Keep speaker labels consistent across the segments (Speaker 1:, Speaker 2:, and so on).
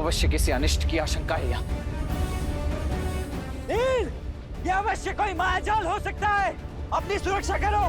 Speaker 1: अवश्य किसी अनिष्ट की आशंका है यहाँ।
Speaker 2: नील, ये अवश्य कोई मायाजाल हो सकता है। अपनी सुरक्षा करो।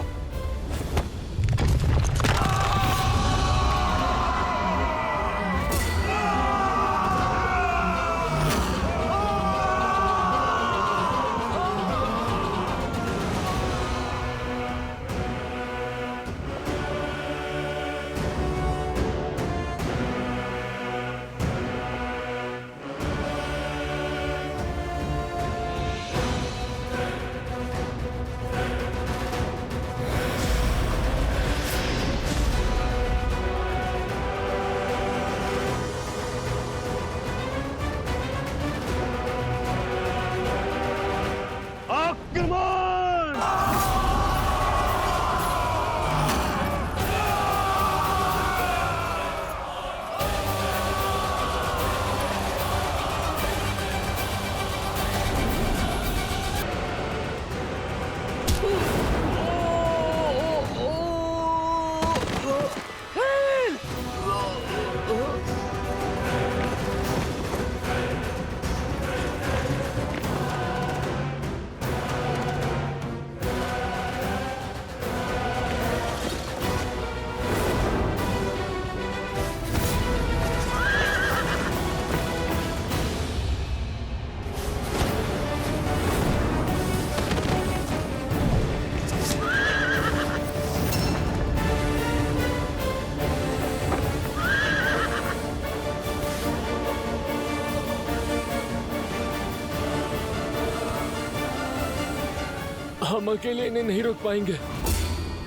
Speaker 3: हम अकेले इन्हें नहीं रोक पाएंगे।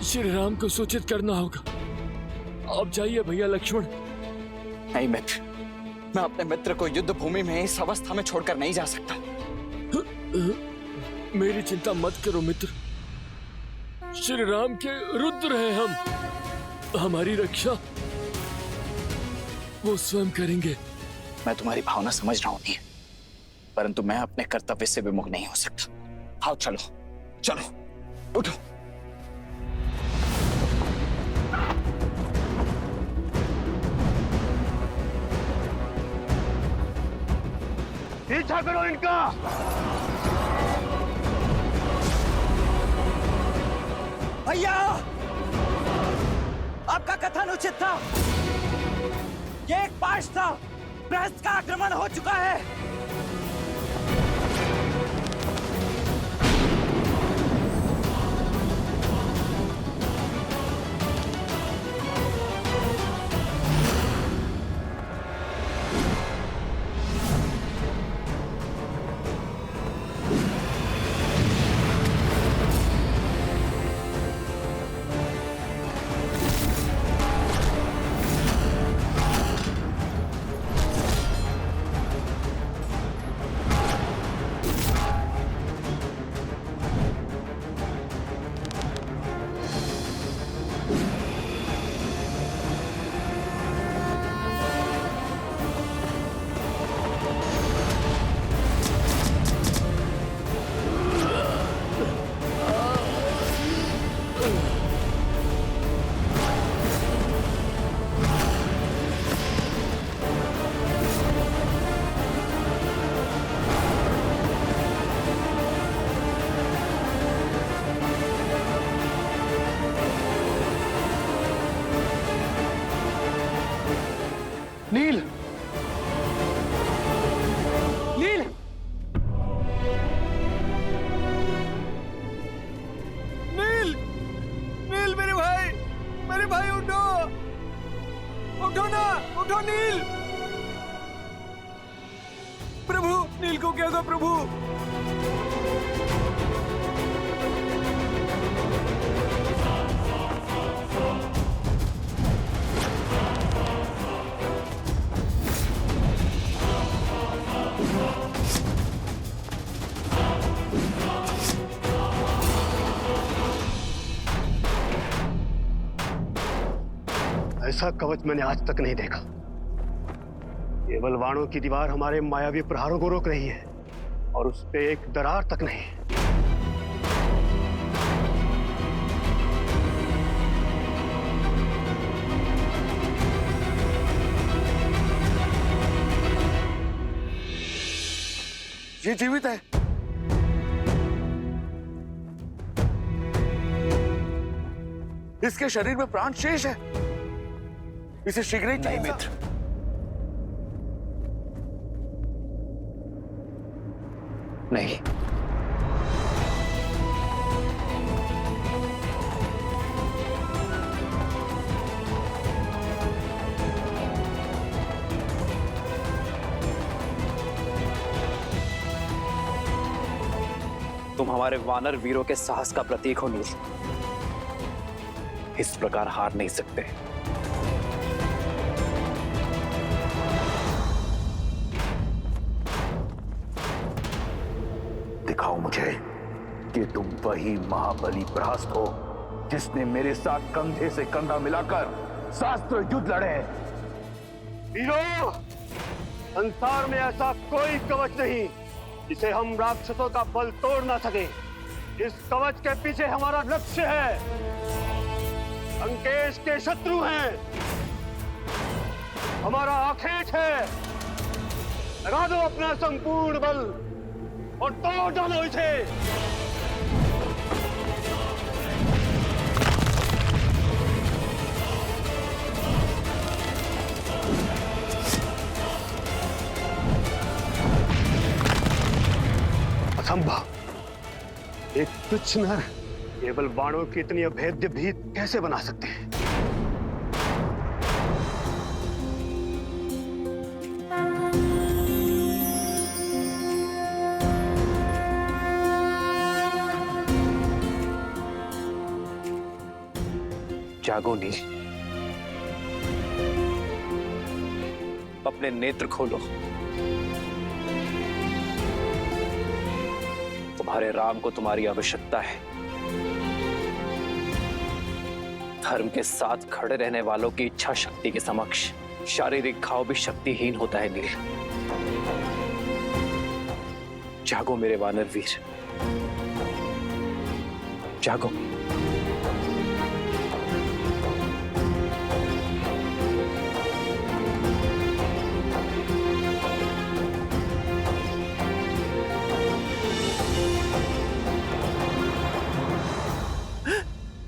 Speaker 3: श्री राम को सूचित करना होगा। आप जाइए भैया लक्ष्मण।
Speaker 1: नहीं मित्र, मैं अपने मित्र को युद्ध भूमि में इस अवस्था में छोड़कर नहीं जा सकता।
Speaker 3: मेरी चिंता मत करो मित्र। श्री राम के रुद्र हैं हम। हमारी रक्षा वो स्वयं करेंगे।
Speaker 1: मैं तुम्हारी भावना समझ रहा हूं नील, परंतु मैं अपने कर्तव्य से विमुख नहीं हो सकता। आओ चलो चलो, उठो।
Speaker 4: पीछा करो इनका।
Speaker 2: भैया, आपका कथन उचित था। ये एक पाश था। प्रहस्त का आक्रमण हो चुका है।
Speaker 4: नील,
Speaker 2: नील, नील, नील मेरे भाई उठो, उठो ना, उठो नील। प्रभु, नील को क्या दो प्रभु।
Speaker 4: ऐसा कवच मैंने आज तक नहीं देखा। केवल वाणों की दीवार हमारे मायावी प्रहारों को रोक रही है और उस पे एक दरार तक नहीं।
Speaker 5: ये जीवित है। इसके शरीर में प्राण शेष है। इसे शीघ्र ही
Speaker 1: नहीं मित्र, नहीं। तुम हमारे वानर वीरों के साहस का प्रतीक हो नील। इस प्रकार हार नहीं सकते।
Speaker 5: दिखाओ मुझे कि तुम वही महाबली प्रहस्त हो जिसने मेरे साथ कंधे से कंधा मिलाकर शास्त्र युद्ध लड़े।
Speaker 4: वीरों, संसार में ऐसा कोई कवच नहीं जिसे हम राक्षसों का बल तोड़ ना सके। इस कवच के पीछे हमारा लक्ष्य है। लंकेश के शत्रु हैं, हमारा आखेट है। लगा दो अपना संपूर्ण बल और तोड़ डालो इसे। असंभव, एक तुच्छ नर केवल बाणों की इतनी अभेद्य भीत कैसे बना सकते हैं?
Speaker 1: जागो नील, अपने नेत्र खोलो। तुम्हारे राम को तुम्हारी आवश्यकता है। धर्म के साथ खड़े रहने वालों की इच्छा शक्ति के समक्ष शारीरिक घाव भी शक्तिहीन होता है नील। जागो मेरे वानर वीर, जागो।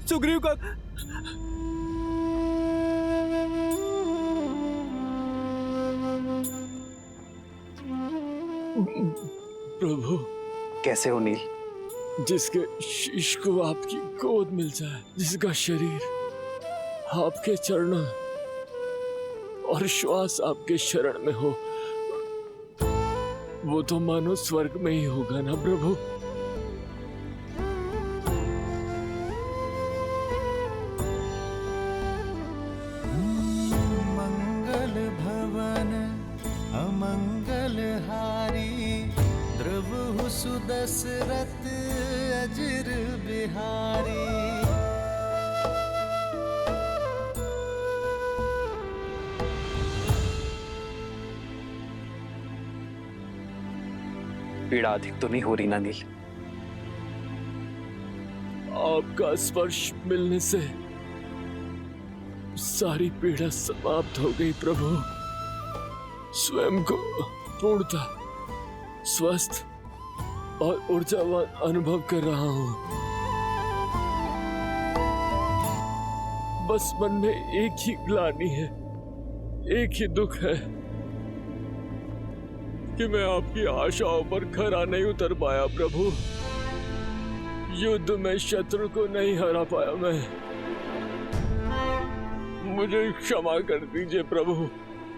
Speaker 2: सुग्रीव का
Speaker 3: प्रभु,
Speaker 1: कैसे हो नील?
Speaker 3: जिसके शीश को आपकी गोद मिल जाए, जिसका शरीर आपके चरणों और श्वास आपके शरण में हो, वो तो मानो स्वर्ग में ही होगा ना प्रभु।
Speaker 6: दशरथ अजर बिहारी।
Speaker 1: पीड़ा अधिक तो नहीं हो रही ना नील?
Speaker 3: आपका स्पर्श मिलने से सारी पीड़ा समाप्त हो गई प्रभु। स्वयं को पूर्णतः स्वस्थ और ऊर्जावान अनुभव कर रहा हूं। बस मन में एक ही ग्लानि है, एक ही दुख है कि मैं आपकी आशाओं पर खरा नहीं उतर पाया प्रभु। युद्ध में शत्रु को नहीं हरा पाया मैं। मुझे क्षमा कर दीजिए प्रभु,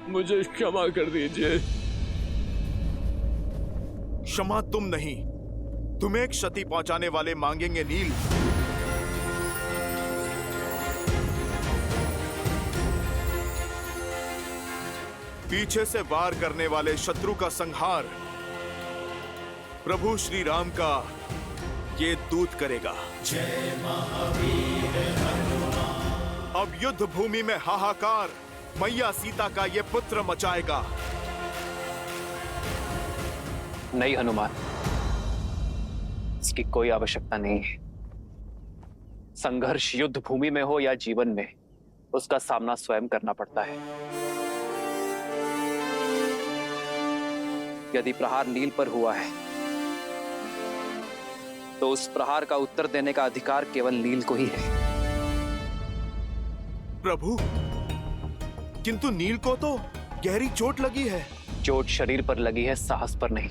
Speaker 3: मुझे क्षमा कर दीजिए।
Speaker 7: क्षमा तुम नहीं, तुम्हें क्षति पहुंचाने वाले मांगेंगे नील। पीछे से वार करने वाले शत्रु का संहार प्रभु श्री राम का ये दूत करेगा।
Speaker 6: जय महावीर हनुमान।
Speaker 7: अब युद्ध भूमि में हाहाकार मैया सीता का ये पुत्र मचाएगा।
Speaker 1: नहीं हनुमान, इसकी कोई आवश्यकता नहीं है। संघर्ष युद्ध भूमि में हो या जीवन में, उसका सामना स्वयं करना पड़ता है। यदि प्रहार नील पर हुआ है तो उस प्रहार का उत्तर देने का अधिकार केवल नील को ही है।
Speaker 7: प्रभु, किंतु नील को तो गहरी चोट लगी है।
Speaker 1: चोट शरीर पर लगी है, साहस पर नहीं,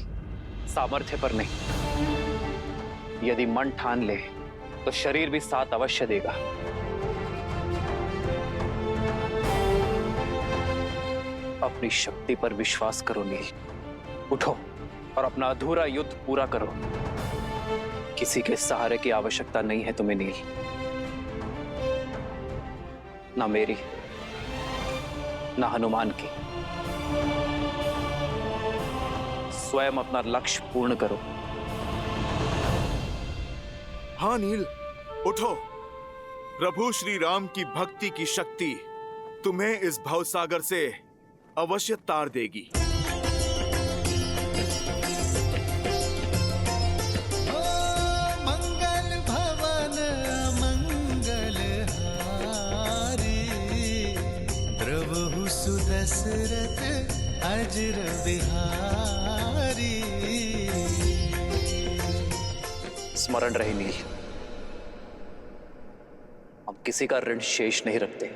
Speaker 1: सामर्थ्य पर नहीं। यदि मन ठान ले तो शरीर भी साथ अवश्य देगा। अपनी शक्ति पर विश्वास करो नील। उठो और अपना अधूरा युद्ध पूरा करो। किसी के सहारे की आवश्यकता नहीं है तुम्हें नील, ना मेरी ना हनुमान की। स्वयं अपना लक्ष्य पूर्ण करो।
Speaker 7: हाँ नील, उठो। प्रभु श्री राम की भक्ति की शक्ति तुम्हें इस भवसागर से अवश्य तार देगी।
Speaker 6: मंगल भवन मंगल हारी, प्रभु सुदशरथ अजर बिहारी।
Speaker 1: स्मरण रहे नील, हम किसी का ऋण शेष नहीं रखते।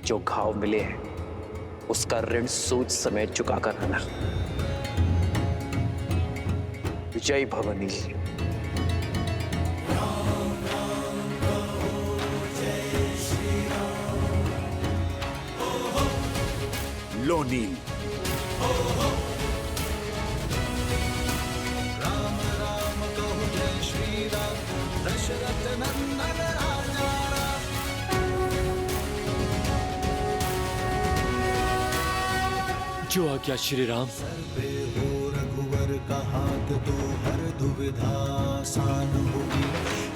Speaker 1: जो घाव मिले हैं उसका ऋण सूद समेत चुकाकर रहना। जय भव नील।
Speaker 7: लो नील।
Speaker 6: राम राम कहो जय श्री राम, दशरथ नंदन राजा राम।
Speaker 3: जो आज्ञा श्री राम।
Speaker 6: सर्वे हो रघुवर का हाथ, तो हर दुविधा आसान होगी।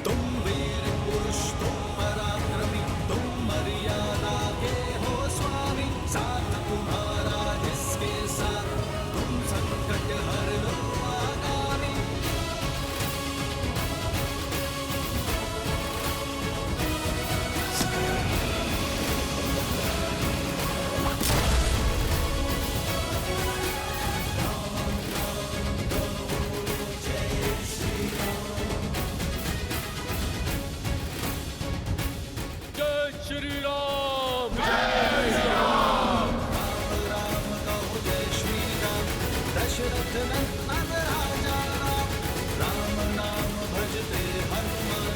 Speaker 6: तुम वीर पुरुष तुम पराक्रमी, तुम मर्यादा के हो स्वामी। साथ तुम्हारा जिसके साथ, तुम संकट हर लो आगामी।
Speaker 3: जय श्री राम।
Speaker 6: राम कहो जय श्री राम, दशरथ नंदन राजा राम। राम नाम भजते हनुमान,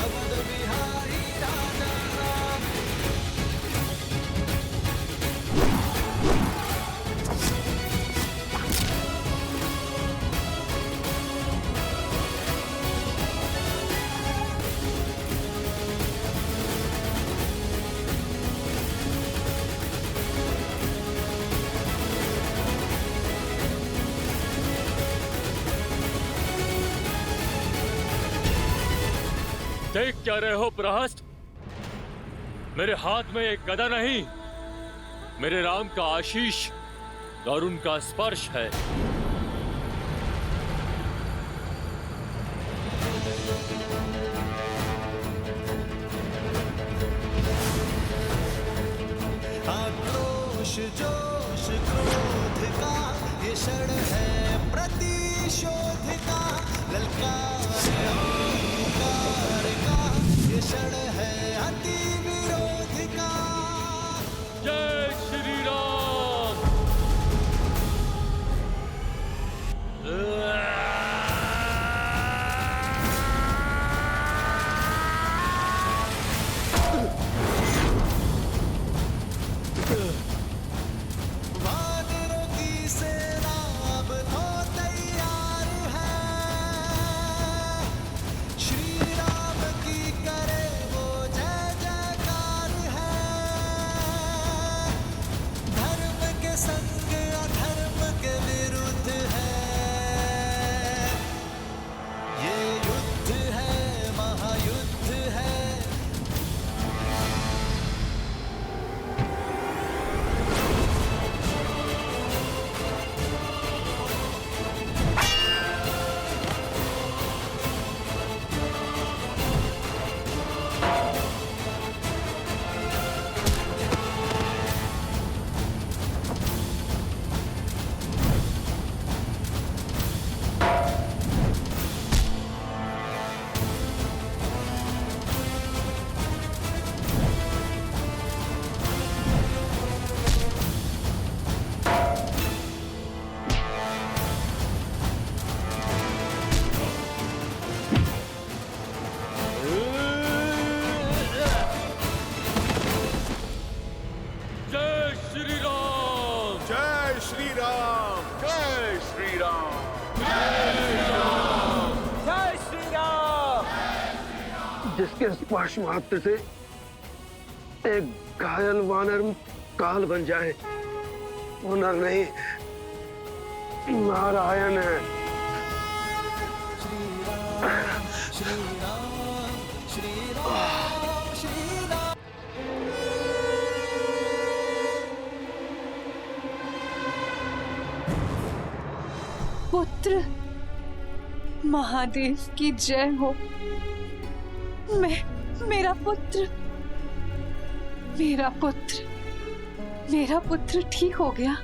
Speaker 6: अवध बिहारी राजा राम।
Speaker 3: देख क्या रहे हो प्रहस्त? मेरे हाथ में एक गदा नहीं, मेरे राम का आशीष और उनका स्पर्श है।
Speaker 6: आक्रोश जोश क्रोध का ये क्षण है प्रतिशोध का। ललकार ओंकार का ये क्षण है अति विरोध का।
Speaker 3: जय श्री राम।
Speaker 8: जिसके स्पर्श मात्र से एक घायल वानर काल बन जाए, वो नर नहीं नारायण है।
Speaker 9: पुत्र, महादेव की जय हो। मेरा पुत्र ठीक हो गया।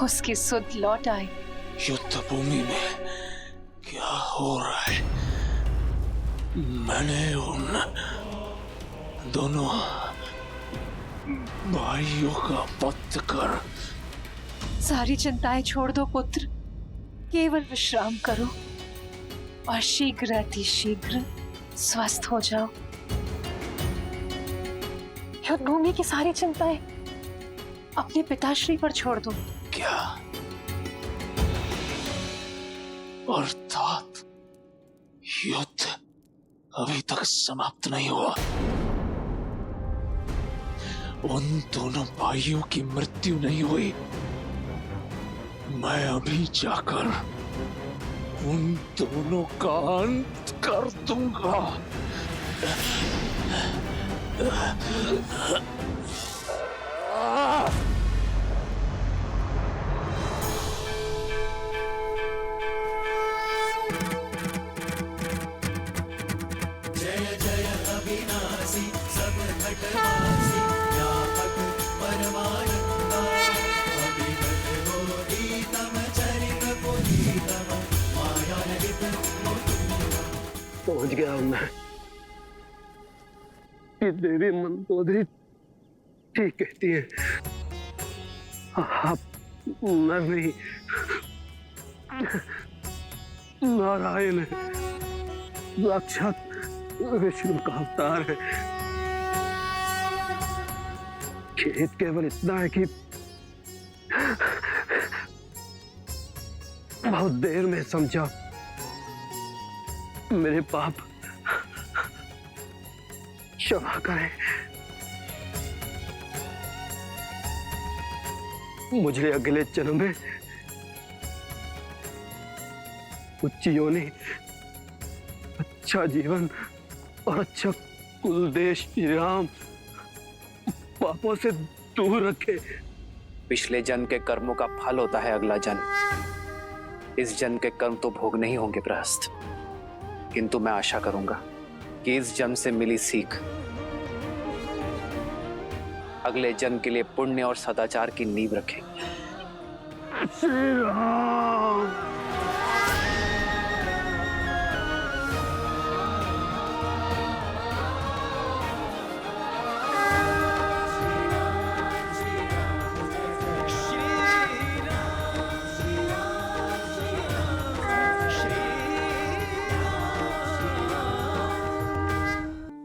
Speaker 9: उसकी सुध लौट आई।
Speaker 3: युद्ध भूमि में क्या हो रहा है? मैंने उन दोनों भाइयों का वध कर।
Speaker 9: सारी चिंताएं छोड़ दो पुत्र, केवल विश्राम करो और शीघ्र अतिशीघ्र स्वस्थ हो जाओ। युद्ध भूमि की सारी चिंताएं अपने पिताश्री पर छोड़ दो।
Speaker 3: क्या? अर्थात युद्ध अभी तक समाप्त नहीं हुआ। उन दोनों भाइयों की मृत्यु नहीं हुई। मैं अभी जाकर उन दोनों का अंत कर दूंगा।
Speaker 6: जय जय अविनाशी सब घटनाशी व्यापक परमानंदा अभिगत बोधितम चरित बोधितम माया रहित
Speaker 8: पहुंच गया हूं मैं। कि देवी मंदोदरी ठीक कहती है, आप नर नहीं नारायण है, साक्षात विष्णु का अवतार है। खेद केवल इतना है कि बहुत देर में समझा। मेरे पाप क्षमा करें। मुझे अगले जन्म में उच्च योनि, अच्छा जीवन और अच्छा कुल देश श्री राम पापों से दूर रखे।
Speaker 1: पिछले जन्म के कर्मों का फल होता है अगला जन्म। इस जन्म के कर्म तो भोग नहीं होंगे प्रहस्त, किंतु मैं आशा करूंगा कि इस जन्म से मिली सीख अगले जन्म के लिए पुण्य और सदाचार की नींव रखेगी।
Speaker 8: श्री राम।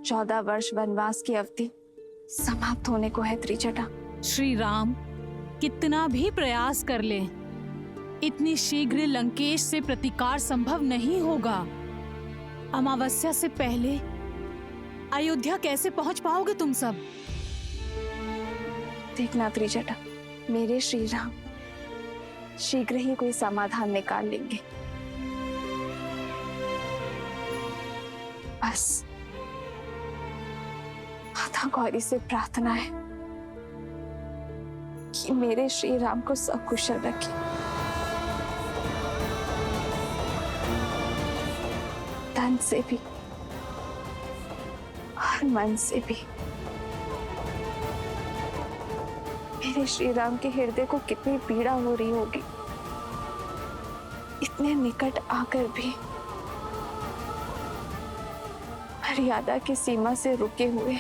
Speaker 10: चौदह वर्ष वनवास की अवधि समाप्त होने को है त्रिजटा।
Speaker 11: श्री राम कितना भी प्रयास कर ले, इतनी शीघ्र लंकेश से प्रतिकार संभव नहीं होगा। अमावस्या से पहले अयोध्या कैसे पहुंच पाओगे तुम सब?
Speaker 10: देखना त्रिजटा, मेरे श्री राम शीघ्र ही कोई समाधान निकाल लेंगे। बस माता गौरी से प्रार्थना है कि मेरे श्री राम को सकुशल रखे। तन से भी और मन से भी। मेरे श्री राम के हृदय को कितनी पीड़ा हो रही होगी, इतने निकट आकर भी मर्यादा की सीमा से रुके हुए।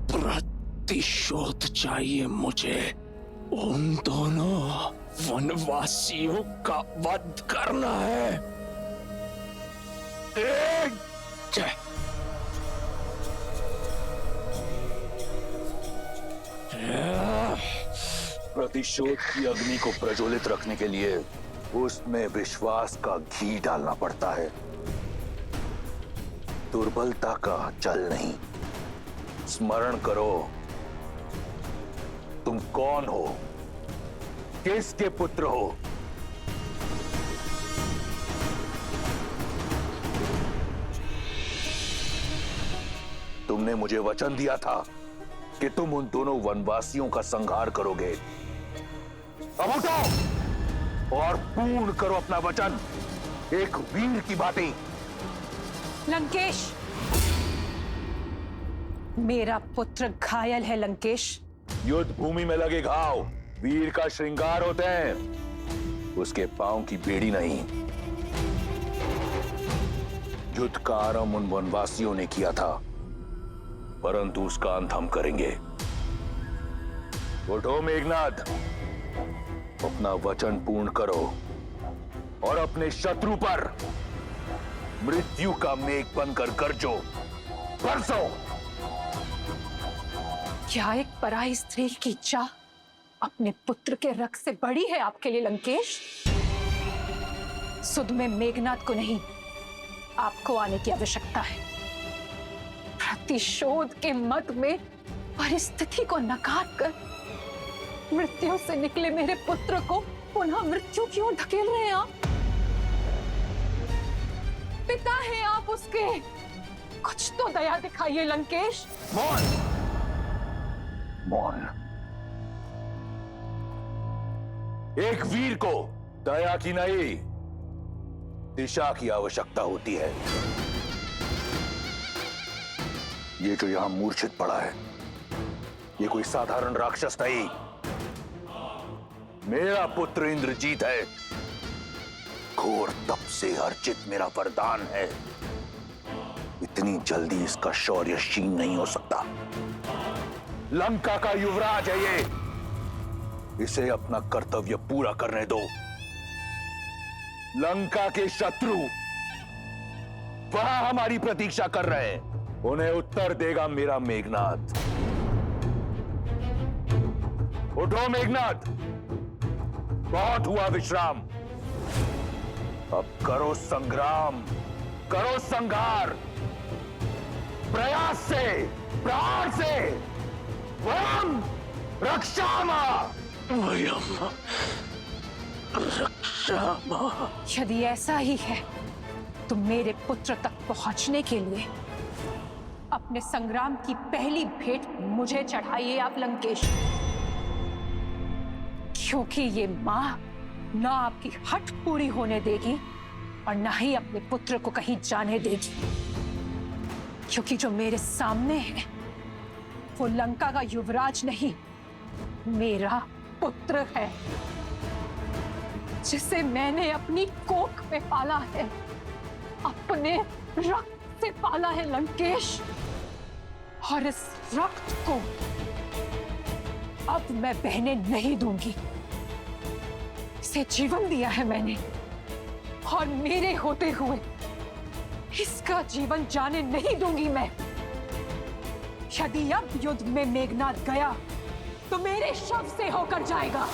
Speaker 3: प्रतिशोध चाहिए मुझे। उन दोनों वनवासियों का वध करना है।
Speaker 5: प्रतिशोध की अग्नि को प्रज्वलित रखने के लिए उसमें विश्वास का घी डालना पड़ता है, दुर्बलता का जल नहीं। स्मरण करो, तुम कौन हो, किसके पुत्र हो? तुमने मुझे वचन दिया था कि तुम उन दोनों वनवासियों का संहार करोगे। अब उठो और पूर्ण करो अपना वचन, एक वीर की भांति।
Speaker 9: लंकेश, मेरा पुत्र घायल है लंकेश।
Speaker 5: युद्ध भूमि में लगे घाव वीर का श्रृंगार होते हैं, उसके पांव की बेड़ी नहीं। युद्ध का आरंभ उन वनवासियों ने किया था, परंतु उसका अंत हम करेंगे। उठो मेघनाद, अपना वचन पूर्ण करो और अपने शत्रु पर मृत्यु का मेघ बनकर गरजो, बरसो।
Speaker 9: क्या एक पराई स्त्री की चाह अपने पुत्र के रक्त से बड़ी है आपके लिए लंकेश? सुध में मेघनाद को नहीं, आपको आने की आवश्यकता है। प्रतिशोध के मद में परिस्थिति को नकार कर मृत्यु से निकले मेरे पुत्र को पुनः मृत्यु की ओर धकेल रहे हैं आप। पिता हैं आप उसके, कुछ तो दया दिखाइए लंकेश।
Speaker 5: मौन, मौन। एक वीर को दया की नहीं, दिशा की आवश्यकता होती है। ये जो यहां मूर्छित पड़ा है, ये कोई साधारण राक्षस नहीं, मेरा पुत्र इंद्रजीत है। घोर तप से अर्जित मेरा वरदान है। इतनी जल्दी इसका शौर्य क्षीण नहीं हो सकता। लंका का युवराज है ये, इसे अपना कर्तव्य पूरा करने दो। लंका के शत्रु वहां हमारी प्रतीक्षा कर रहे हैं, उन्हें उत्तर देगा मेरा मेघनाद। उठो मेघनाद, बहुत हुआ विश्राम, अब करो संग्राम, करो संघार, प्रयास से, प्राण से। वयम रक्षामा, वयम रक्षामा।
Speaker 9: यदि ऐसा ही है तो मेरे पुत्र तक पहुंचने के लिए अपने संग्राम की पहली भेंट मुझे चढ़ाइए आप लंकेश, क्योंकि ये मां ना आपकी हट पूरी होने देगी और ना ही अपने पुत्र को कहीं जाने देगी। क्योंकि जो मेरे सामने है वो लंका का युवराज नहीं, मेरा पुत्र है, जिसे मैंने अपनी कोख में पाला है, अपने रक्त से पाला है लंकेश। और इस रक्त को अब मैं बहने नहीं दूंगी। इसे जीवन दिया है मैंने, और मेरे होते हुए इसका जीवन जाने नहीं दूंगी मैं। यदि अब युद्ध में मेघनाद गया तो मेरे शव से होकर जाएगा।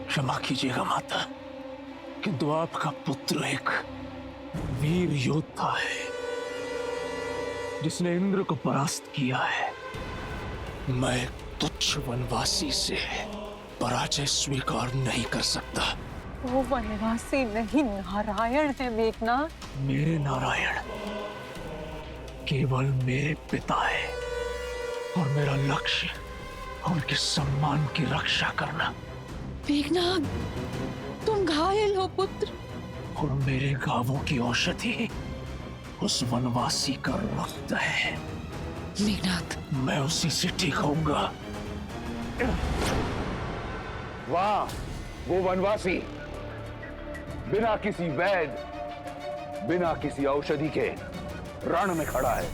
Speaker 3: क्षमा कीजिएगा माता, किंतु आपका पुत्र एक वीर योद्धा है जिसने इंद्र को परास्त किया है। मैं एक तुच्छ वनवासी से पराजय स्वीकार नहीं कर सकता।
Speaker 9: वो वनवासी नहीं, नारायण है मेघनाथ।
Speaker 3: मेरे नारायण केवल मेरे पिता है और मेरा लक्ष्य उनके सम्मान की रक्षा करना।
Speaker 9: मेघनाथ, तुम घायल हो पुत्र।
Speaker 3: और मेरे गांवों की औषधि उस वनवासी का रक्त है।
Speaker 9: मेघनाथ,
Speaker 3: मैं उसी से ठीक होऊंगा।
Speaker 5: वाह, वो वनवासी बिना किसी वैद, बिना किसी औषधि के रण में खड़ा है।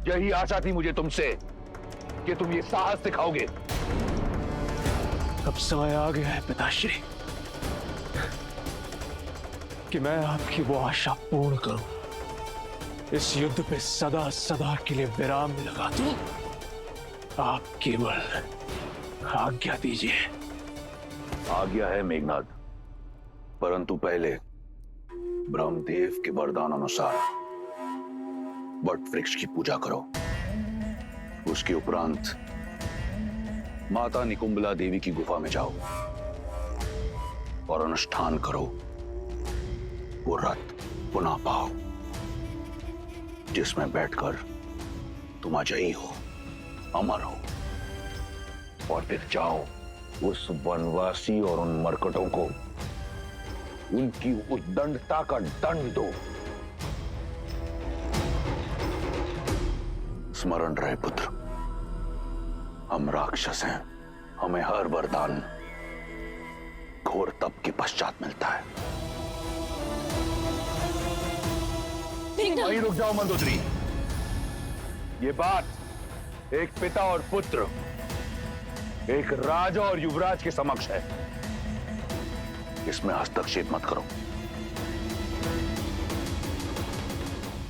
Speaker 5: यही आशा थी मुझे तुमसे कि तुम ये साहस दिखाओगे।
Speaker 3: अब समय आ गया है पिताश्री कि मैं आपकी वो आशा पूर्ण करूं। इस युद्ध पे सदा सदा के लिए विराम लगा दूं। आप केवल आज्ञा दीजिए।
Speaker 5: आज्ञा है मेघनाथ, परंतु पहले ब्रह्मदेव के वरदान अनुसार वट वृक्ष की पूजा करो। उसके उपरांत माता निकुंबला देवी की गुफा में जाओ और अनुष्ठान करो। वो रथ पुनः पाओ जिसमें बैठकर तुम अजयी हो, अमर हो। और फिर जाओ उस वनवासी और उन मरकटों को उनकी उद्दंडता का दंड दो। स्मरण रहे पुत्र, हम राक्षस हैं। हमें हर वरदान घोर तप के पश्चात मिलता है। वहीं रुक जाओ मंदोदरी। ये बात एक पिता और पुत्र, एक राजा और युवराज के समक्ष है। इसमें हस्तक्षेप मत करो।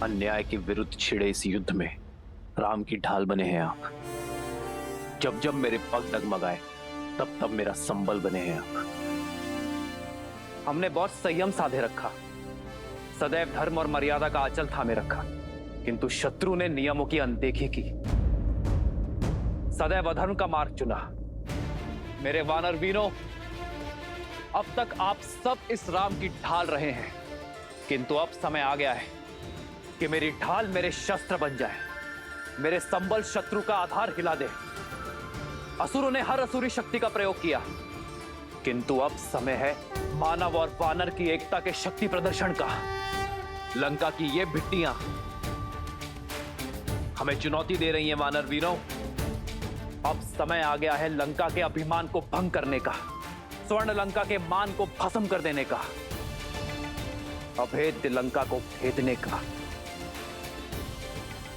Speaker 1: अन्याय के विरुद्ध छिड़े इस युद्ध में राम की ढाल बने हैं आप। जब जब मेरे पग डगमगाए तब तब मेरा संबल बने हैं आप। हमने बहुत संयम साधे रखा, सदैव धर्म और मर्यादा का आंचल थामे रखा, किंतु शत्रु ने नियमों की अनदेखी की, सदैव अधर्म का मार्ग चुना। मेरे वानर वीरों, अब तक आप सब इस राम की ढाल रहे हैं, किंतु अब समय आ गया है कि मेरी ढाल मेरे शस्त्र बन जाए, मेरे संबल शत्रु का आधार हिला दे। असुरों ने हर असुरी शक्ति का प्रयोग किया, किंतु अब समय है मानव और वानर की एकता के शक्ति प्रदर्शन का। लंका की ये भिट्टियां हमें चुनौती दे रही हैं वानर वीरों। अब समय आ गया है लंका के अभिमान को भंग करने का, स्वर्ण लंका के मान को भस्म कर देने का, अभेद्य लंका को भेदने का।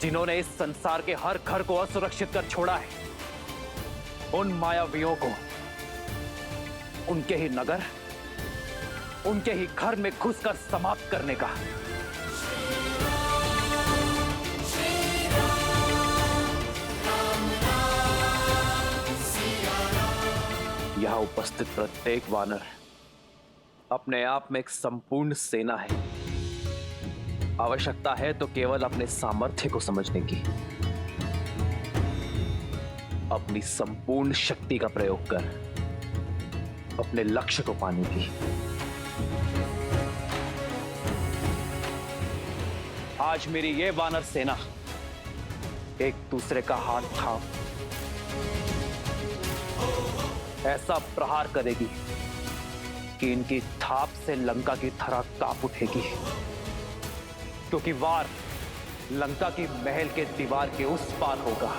Speaker 1: जिन्होंने इस संसार के हर घर को असुरक्षित कर छोड़ा है, उन मायावियों को उनके ही नगर, उनके ही घर में घुसकर समाप्त करने का। यहां उपस्थित प्रत्येक वानर अपने आप में एक संपूर्ण सेना है। आवश्यकता है तो केवल अपने सामर्थ्य को समझने की, अपनी संपूर्ण शक्ति का प्रयोग कर अपने लक्ष्य को पाने की। आज मेरी ये वानर सेना एक दूसरे का हाथ थाम ऐसा प्रहार करेगी कि इनकी थाप से लंका की धरा कांप उठेगी, क्योंकि वार लंका की महल के दीवार के उस पार होगा।